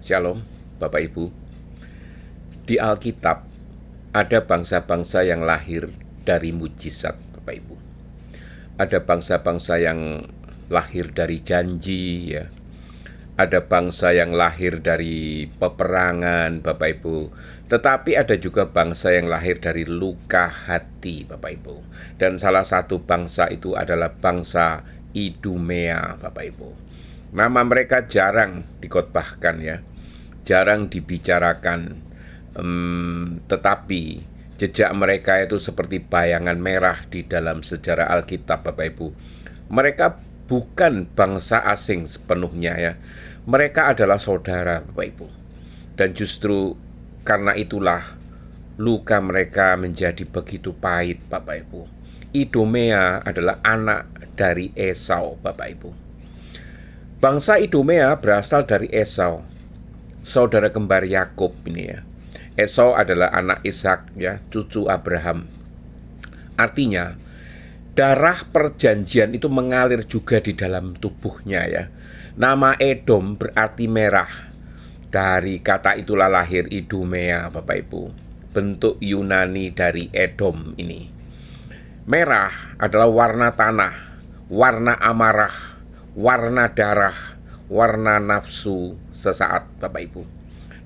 Shalom, Bapak Ibu. Di Alkitab ada bangsa-bangsa yang lahir dari mujizat, Bapak Ibu. Ada bangsa-bangsa yang lahir dari janji, ya. Ada bangsa yang lahir dari peperangan, Bapak Ibu. Tetapi ada juga bangsa yang lahir dari luka hati, Bapak Ibu. Dan salah satu bangsa itu adalah bangsa Idumea, Bapak Ibu. Nama mereka jarang dikotbahkan, ya, jarang dibicarakan, tetapi jejak mereka itu seperti bayangan merah di dalam sejarah Alkitab, Bapak Ibu. Mereka bukan bangsa asing sepenuhnya, ya. Mereka adalah saudara, Bapak Ibu. Dan justru karena itulah luka mereka menjadi begitu pahit, Bapak Ibu. Idumea adalah anak dari Esau, Bapak Ibu. Bangsa Idumea berasal dari Esau, saudara kembar Yakub ini, ya. Esau adalah anak Ishak, ya, cucu Abraham. Artinya darah perjanjian itu mengalir juga di dalam tubuhnya, ya. Nama Edom berarti merah. Dari kata itulah lahir Idumea, Bapak Ibu. Bentuk Yunani dari Edom ini. Merah adalah warna tanah, warna amarah, warna darah, warna nafsu sesaat, Bapak Ibu.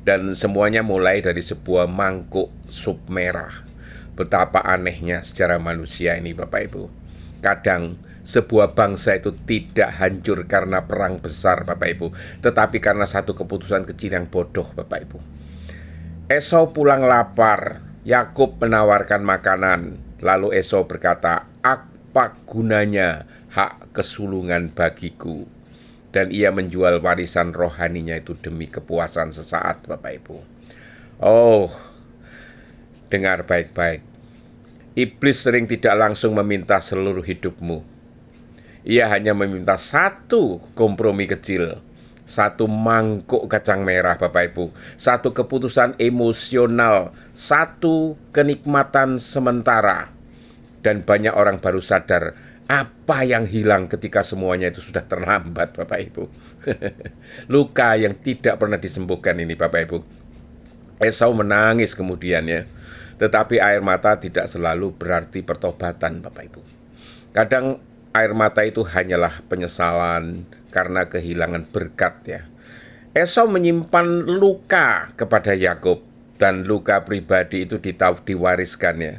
Dan semuanya mulai dari sebuah mangkuk sup merah. Betapa anehnya sejarah manusia ini, Bapak Ibu. Kadang sebuah bangsa itu tidak hancur karena perang besar, Bapak Ibu, tetapi karena satu keputusan kecil yang bodoh, Bapak Ibu. Esau pulang lapar, Yakub menawarkan makanan. Lalu Esau berkata, "Apa gunanya hak kesulungan bagiku?" Dan ia menjual warisan rohaninya itu demi kepuasan sesaat, Bapak Ibu. Oh, dengar baik-baik. Iblis sering tidak langsung meminta seluruh hidupmu. Ia hanya meminta satu kompromi kecil, satu mangkuk kacang merah, Bapak Ibu, satu keputusan emosional, satu kenikmatan sementara. Dan banyak orang baru sadar apa yang hilang ketika semuanya itu sudah terlambat, Bapak Ibu. Luka yang tidak pernah disembuhkan ini, Bapak Ibu. Esau menangis kemudian, ya. Tetapi air mata tidak selalu berarti pertobatan, Bapak Ibu. Kadang air mata itu hanyalah penyesalan karena kehilangan berkat, ya. Esau menyimpan luka kepada Yakub, dan luka pribadi itu diwariskan, ya,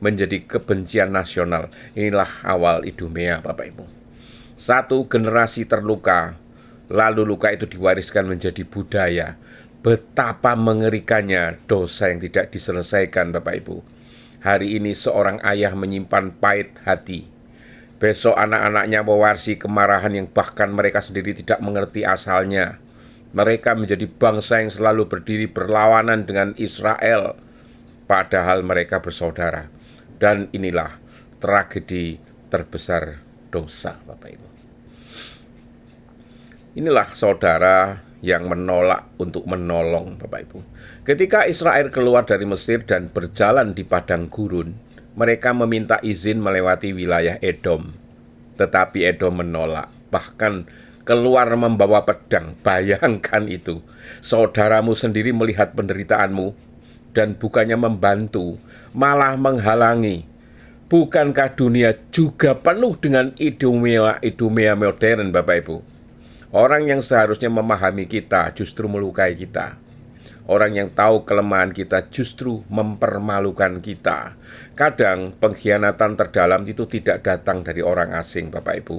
menjadi kebencian nasional. Inilah awal Idumea, Bapak Ibu. Satu generasi terluka, lalu luka itu diwariskan menjadi budaya. Betapa mengerikannya dosa yang tidak diselesaikan, Bapak Ibu. Hari ini seorang ayah menyimpan pahit hati. Besok anak-anaknya mewarisi kemarahan yang bahkan mereka sendiri tidak mengerti asalnya. Mereka menjadi bangsa yang selalu berdiri berlawanan dengan Israel, padahal mereka bersaudara. Dan inilah tragedi terbesar dosa, Bapak Ibu. Inilah saudara yang menolak untuk menolong, Bapak Ibu. Ketika Israel keluar dari Mesir dan berjalan di padang gurun, mereka meminta izin melewati wilayah Edom. Tetapi Edom menolak, bahkan keluar membawa pedang. Bayangkan itu, saudaramu sendiri melihat penderitaanmu dan bukannya membantu, malah menghalangi. Bukankah dunia juga penuh dengan Idumea modern, Bapak Ibu? Orang yang seharusnya memahami kita justru melukai kita. Orang yang tahu kelemahan kita justru mempermalukan kita. Kadang pengkhianatan terdalam itu tidak datang dari orang asing, Bapak Ibu,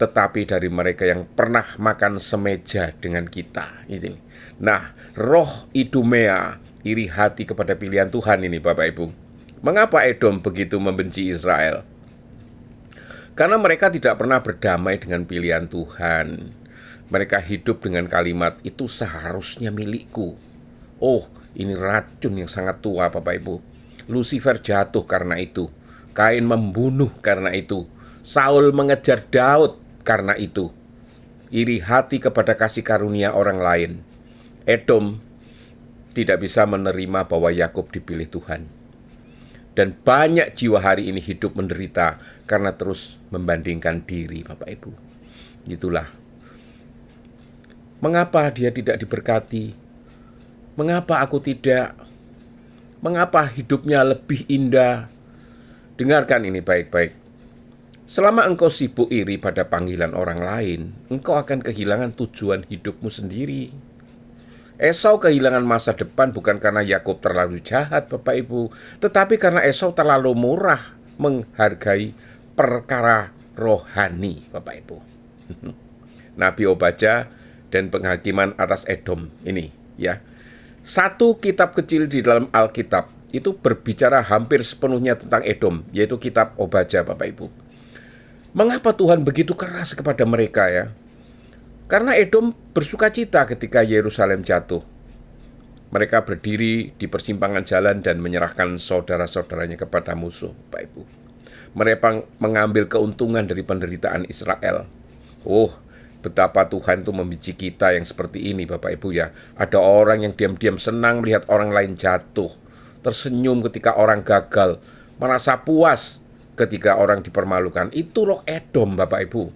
tetapi dari mereka yang pernah makan semeja dengan kita. Ini. Nah, roh Idumea, iri hati kepada pilihan Tuhan ini, Bapak Ibu. Mengapa Edom begitu membenci Israel? Karena mereka tidak pernah berdamai dengan pilihan Tuhan. Mereka hidup dengan kalimat, "Itu seharusnya milikku." Oh, ini racun yang sangat tua, Bapak Ibu. Lucifer jatuh karena itu. Kain membunuh karena itu. Saul mengejar Daud karena itu. Iri hati kepada kasih karunia orang lain. Edom tidak bisa menerima bahwa Yakub dipilih Tuhan. Dan banyak jiwa hari ini hidup menderita karena terus membandingkan diri, Bapak Ibu. Itulah mengapa dia tidak diberkati, Mengapa aku tidak? Mengapa hidupnya lebih indah? Dengarkan ini baik-baik. Selama engkau sibuk iri pada panggilan orang lain, engkau akan kehilangan tujuan hidupmu sendiri. Esau kehilangan masa depan bukan karena Yakub terlalu jahat, Bapak Ibu, tetapi karena Esau terlalu murah menghargai perkara rohani, Bapak Ibu. Nabi Obadya dan penghakiman atas Edom ini, ya. Satu kitab kecil di dalam Alkitab itu berbicara hampir sepenuhnya tentang Edom, yaitu kitab Obadya, Bapak Ibu. Mengapa Tuhan begitu keras kepada mereka, ya? Karena Edom bersukacita ketika Yerusalem jatuh. Mereka berdiri di persimpangan jalan dan menyerahkan saudara-saudaranya kepada musuh, Bapak Ibu. Mereka mengambil keuntungan dari penderitaan Israel. Oh, betapa Tuhan itu membenci kita yang seperti ini, Bapak Ibu, ya. Ada orang yang diam-diam senang melihat orang lain jatuh, tersenyum ketika orang gagal, merasa puas ketika orang dipermalukan. Itu roh Edom, Bapak Ibu.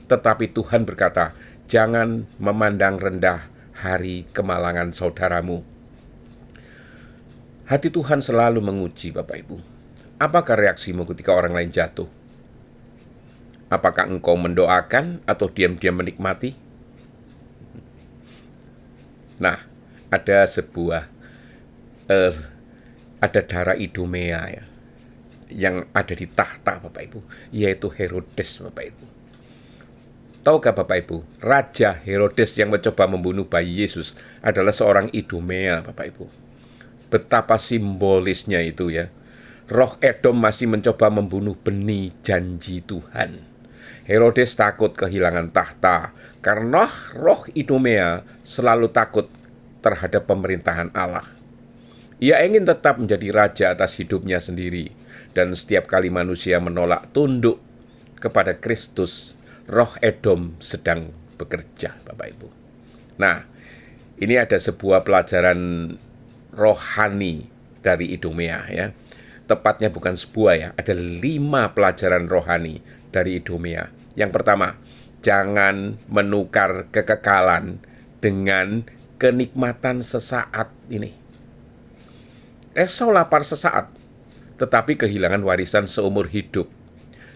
Tetapi Tuhan berkata, jangan memandang rendah hari kemalangan saudaramu. Hati Tuhan selalu menguji, Bapak Ibu. Apakah reaksimu ketika orang lain jatuh? Apakah engkau mendoakan atau diam-diam menikmati? Nah, ada ada darah Idumea, ya, yang ada di tahta, Bapak Ibu, yaitu Herodes, Bapak Ibu. Tahukah Bapak Ibu, Raja Herodes yang mencoba membunuh bayi Yesus adalah seorang Idumea, Bapak Ibu. Betapa simbolisnya itu, ya. Roh Edom masih mencoba membunuh benih janji Tuhan. Herodes takut kehilangan tahta karena roh Idumea selalu takut terhadap pemerintahan Allah. Ia ingin tetap menjadi raja atas hidupnya sendiri, dan setiap kali manusia menolak tunduk kepada Kristus, roh Edom sedang bekerja, Bapak Ibu. Nah, ini ada sebuah pelajaran rohani dari Idumea, ya. Tepatnya bukan sebuah, ya. Ada 5 pelajaran rohani dari Idumea. Yang pertama, jangan menukar kekekalan dengan kenikmatan sesaat ini. Esau lapar sesaat, tetapi kehilangan warisan seumur hidup.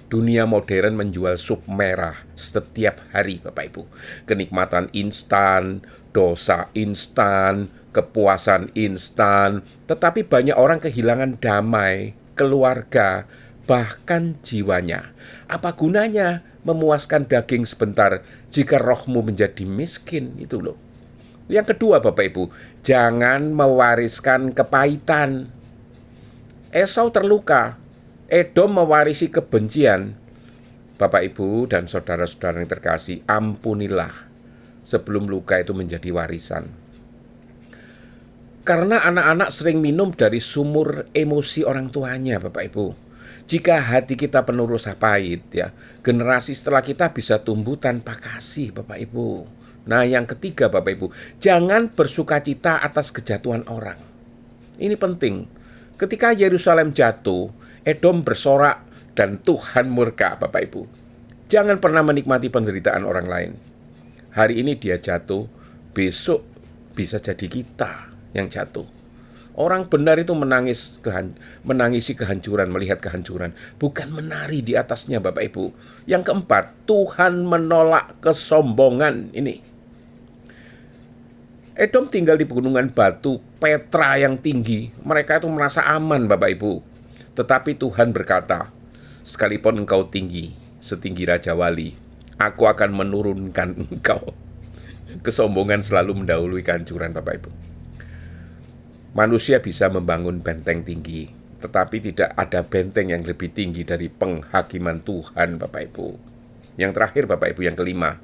Dunia modern menjual sup merah setiap hari, Bapak Ibu. Kenikmatan instan, dosa instan, kepuasan instan, tetapi banyak orang kehilangan damai, keluarga, bahkan jiwanya. Apa gunanya memuaskan daging sebentar jika rohmu menjadi miskin? Itu loh. Yang kedua, Bapak Ibu, jangan mewariskan kepahitan. Esau terluka, Edom mewarisi kebencian. Bapak Ibu dan saudara-saudara yang terkasih, ampunilah sebelum luka itu menjadi warisan. Karena anak-anak sering minum dari sumur emosi orang tuanya, Bapak Ibu. Jika hati kita penuh rasa pahit, ya, generasi setelah kita bisa tumbuh tanpa kasih, Bapak Ibu. Nah, yang ketiga, Bapak Ibu, jangan bersukacita atas kejatuhan orang. Ini penting. Ketika Yerusalem jatuh, Edom bersorak dan Tuhan murka, Bapak Ibu. Jangan pernah menikmati penderitaan orang lain. Hari ini dia jatuh, besok bisa jadi kita yang jatuh. Orang benar itu menangisi kehancuran, melihat kehancuran, bukan menari di atasnya, Bapak Ibu. Yang keempat, Tuhan menolak kesombongan ini. Edom tinggal di pegunungan batu Petra yang tinggi. Mereka itu merasa aman, Bapak Ibu. Tetapi Tuhan berkata, sekalipun engkau tinggi, setinggi Raja Wali, aku akan menurunkan engkau. Kesombongan selalu mendahului kehancuran, Bapak Ibu. Manusia bisa membangun benteng tinggi, tetapi tidak ada benteng yang lebih tinggi dari penghakiman Tuhan, Bapak Ibu. Yang terakhir, Bapak Ibu, yang kelima,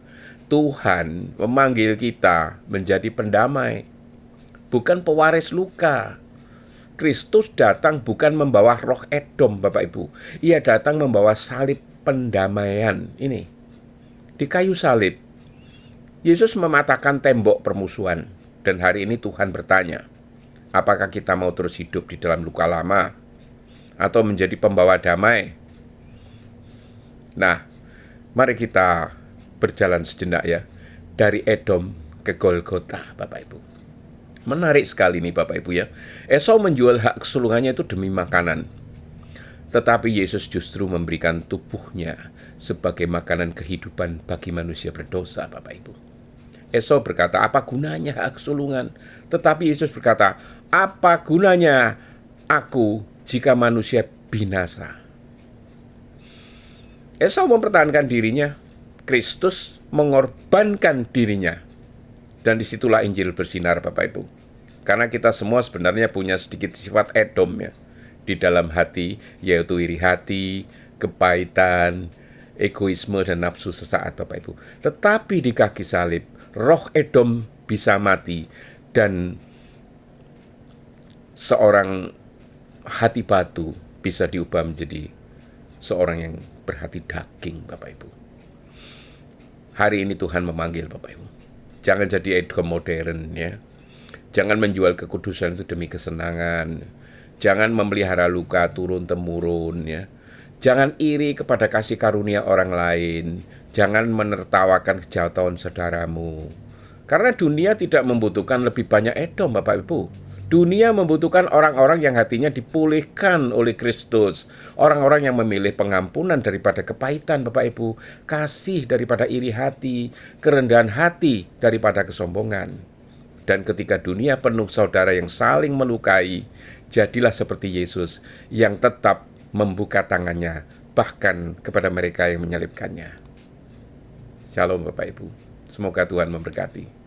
Tuhan memanggil kita menjadi pendamai, bukan pewaris luka. Kristus datang bukan membawa roh Edom, Bapak Ibu. Ia datang membawa salib pendamaian ini. Di kayu salib, Yesus mematahkan tembok permusuhan. Dan hari ini Tuhan bertanya, apakah kita mau terus hidup di dalam luka lama atau menjadi pembawa damai? Nah, mari kita berjalan sejenak, ya, dari Edom ke Golgota, Bapak Ibu. Menarik sekali nih Bapak Ibu ya. Esau menjual hak kesulungannya itu demi makanan. Tetapi Yesus justru memberikan tubuhnya sebagai makanan kehidupan bagi manusia berdosa, Bapak Ibu. Esau berkata, apa gunanya hak kesulungan? Tetapi Yesus berkata, apa gunanya aku jika manusia binasa? Esau mempertahankan dirinya, Kristus mengorbankan dirinya. Dan disitulah Injil bersinar Bapak Ibu. Karena kita semua sebenarnya punya sedikit sifat Edom ya. Di dalam hati, yaitu iri hati, kepahitan, egoisme, dan nafsu sesaat Bapak Ibu. Tetapi di kaki salib, roh Edom bisa mati. Dan seorang hati batu bisa diubah menjadi seorang yang berhati daging Bapak Ibu. Hari ini Tuhan memanggil Bapak Ibu. Jangan jadi Edom modern ya. Jangan menjual kekudusan itu demi kesenangan. Jangan memelihara luka turun-temurun ya. Jangan iri kepada kasih karunia orang lain. Jangan menertawakan kejahatan saudaramu. Karena dunia tidak membutuhkan lebih banyak Edom Bapak Ibu. Dunia membutuhkan orang-orang yang hatinya dipulihkan oleh Kristus. Orang-orang yang memilih pengampunan daripada kepahitan Bapak Ibu. Kasih daripada iri hati. Kerendahan hati daripada kesombongan. Dan ketika dunia penuh saudara yang saling melukai, jadilah seperti Yesus yang tetap membuka tangannya bahkan kepada mereka yang menyalibkannya. Shalom Bapak Ibu. Semoga Tuhan memberkati.